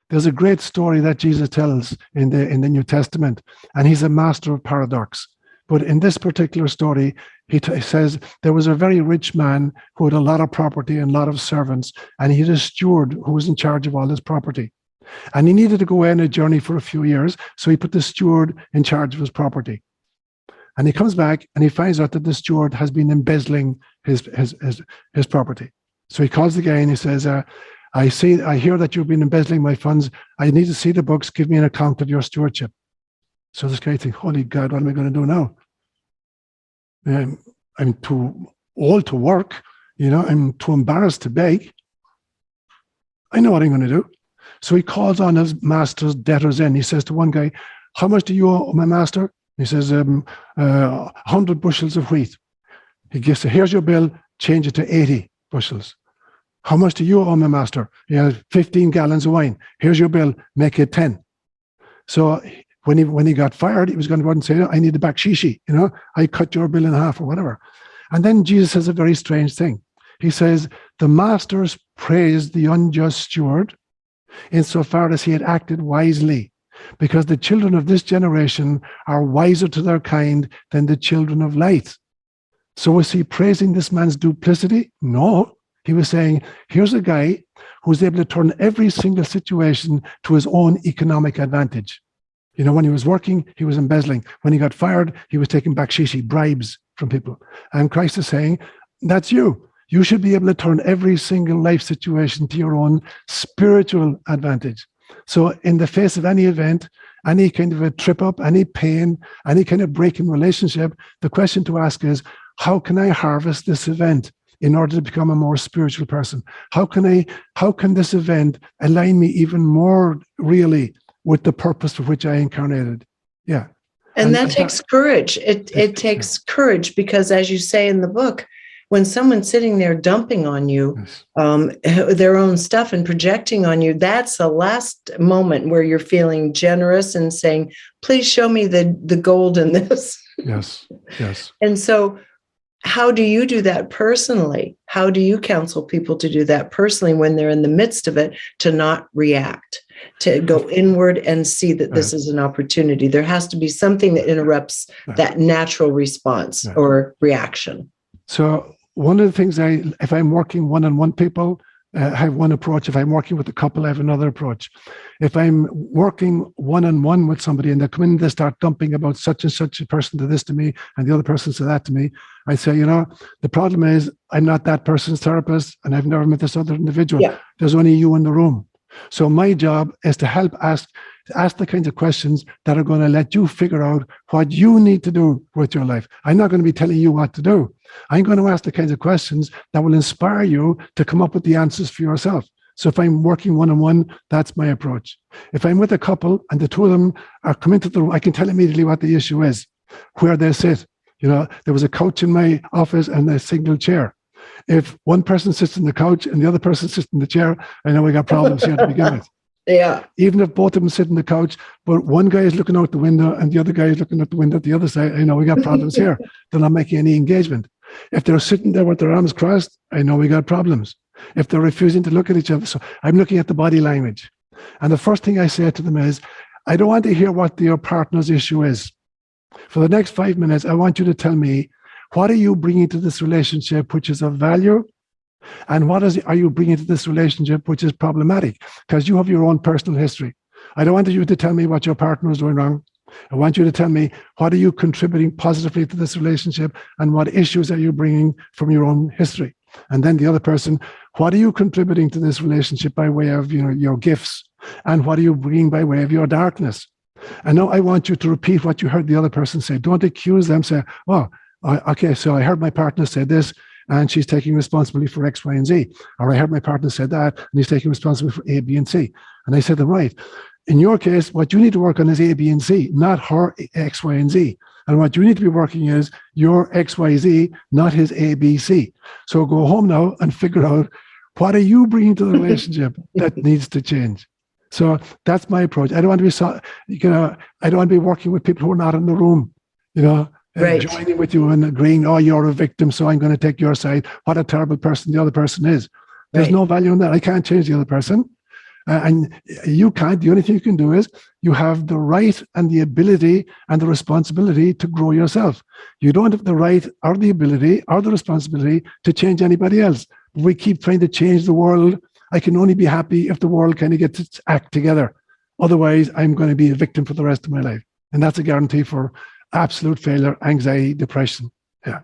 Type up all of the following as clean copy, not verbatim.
There's a great story that Jesus tells in the New Testament, and he's a master of paradox. But in this particular story, he says there was a very rich man who had a lot of property and a lot of servants, and he had a steward who was in charge of all his property. And he needed to go on a journey for a few years, so he put the steward in charge of his property. And he comes back and he finds out that the steward has been embezzling his property. So he calls the guy and he says, I hear that you've been embezzling my funds. I need to see the books. Give me an account of your stewardship. So this guy thinks, holy God, what am I going to do now? I'm too old to work. I'm too embarrassed to beg. I know what I'm going to do. So he calls on his master's debtors in. He says to one guy, how much do you owe my master? He says, 100 bushels of wheat. He gives, here's your bill, change it to 80 bushels. How much do you owe my master? He has 15 gallons of wine. Here's your bill, make it 10. So when he got fired, he was going to go out and say, I need a bakshishi, I cut your bill in half or whatever. And then Jesus says a very strange thing. He says, the masters praised the unjust steward insofar as he had acted wisely, because the children of this generation are wiser to their kind than the children of light. So was he praising this man's duplicity? No. He was saying, here's a guy who's able to turn every single situation to his own economic advantage. When he was working, he was embezzling. When he got fired, he was taking bakshishi, bribes from people. And Christ is saying, that's you. You should be able to turn every single life situation to your own spiritual advantage. So in the face of any event, any kind of a trip up, any pain, any kind of break in relationship, the question to ask is, how can I harvest this event in order to become a more spiritual person? How can this event align me even more really with the purpose for which I incarnated? Yeah. And that takes courage. It takes courage because, as you say in the book, when someone's sitting there dumping on you their own stuff and projecting on you, that's the last moment where you're feeling generous and saying, please show me the gold in this. Yes. And so how do you do that personally? How do you counsel people to do that personally when they're in the midst of it, to not react, to go inward and see that this is an opportunity? There has to be something that interrupts that natural response or reaction. So one of the things if I'm working one-on-one people, I have one approach. If I'm working with a couple, I have another approach. If I'm working one-on-one with somebody and they come in and they start dumping about such and such a person to this to me and the other person said that to me, I say, the problem is I'm not that person's therapist and I've never met this other individual. Yeah. There's only you in the room. So my job is to help ask the kinds of questions that are going to let you figure out what you need to do with your life. I'm not going to be telling you what to do. I'm going to ask the kinds of questions that will inspire you to come up with the answers for yourself. So if I'm working one-on-one, that's my approach. If I'm with a couple and the two of them are coming to the room, I can tell immediately what the issue is, where they sit. There was a couch in my office and a single chair. If one person sits in the couch and the other person sits in the chair, I know we got problems here to begin with. Yeah. Even if both of them sit in the couch, but one guy is looking out the window and the other guy is looking at the window at the other side, I know we got problems here. They're not making any engagement. If they're sitting there with their arms crossed, I know we got problems. If they're refusing to look at each other, so I'm looking at the body language. And the first thing I say to them is, I don't want to hear what your partner's issue is. For the next 5 minutes, I want you to tell me, what are you bringing to this relationship which is of value? And what are you bringing to this relationship which is problematic? Because you have your own personal history. I don't want you to tell me what your partner is doing wrong. I want you to tell me, what are you contributing positively to this relationship and what issues are you bringing from your own history? And then the other person, what are you contributing to this relationship by way of your gifts? And what are you bringing by way of your darkness? And now I want you to repeat what you heard the other person say. Don't accuse them. Say, oh, okay, so I heard my partner say this, and she's taking responsibility for X, Y, and Z. Or I heard my partner say that, and he's taking responsibility for A, B, and C. And I said, right. In your case, what you need to work on is A, B, and C, not her X, Y, and Z. And what you need to be working is your X, Y, Z, not his A, B, C. So go home now and figure out, what are you bringing to the relationship that needs to change? So that's my approach. I don't want to be, I don't want to be working with people who are not in the room, right. Joining with you and agreeing, oh, you're a victim, so I'm going to take your side. What a terrible person the other person is. There's no value in that. I can't change the other person. And you can't. The only thing you can do is you have the right and the ability and the responsibility to grow yourself. You don't have the right or the ability or the responsibility to change anybody else. We keep trying to change the world. I can only be happy if the world kind of gets its act together. Otherwise, I'm going to be a victim for the rest of my life. And that's a guarantee for absolute failure, anxiety, depression. Yeah.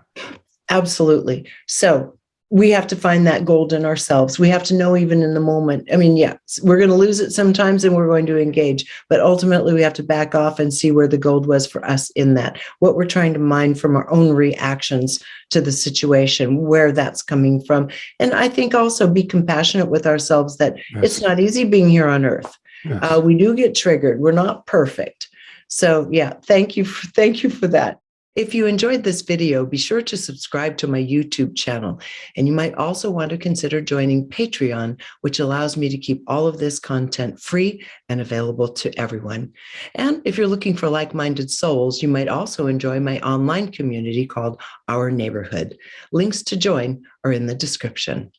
Absolutely. So we have to find that gold in ourselves. We have to know even in the moment. I mean, yeah, we're going to lose it sometimes and we're going to engage, but ultimately we have to back off and see where the gold was for us in that, what we're trying to mine from our own reactions to the situation, where that's coming from. And I think also be compassionate with ourselves that Yes. it's not easy being here on earth. Yes. We do get triggered. We're not perfect. So yeah, thank you for that. If you enjoyed this video, be sure to subscribe to my YouTube channel. And you might also want to consider joining Patreon, which allows me to keep all of this content free and available to everyone. And if you're looking for like-minded souls, you might also enjoy my online community called Our Neighborhood. Links to join are in the description.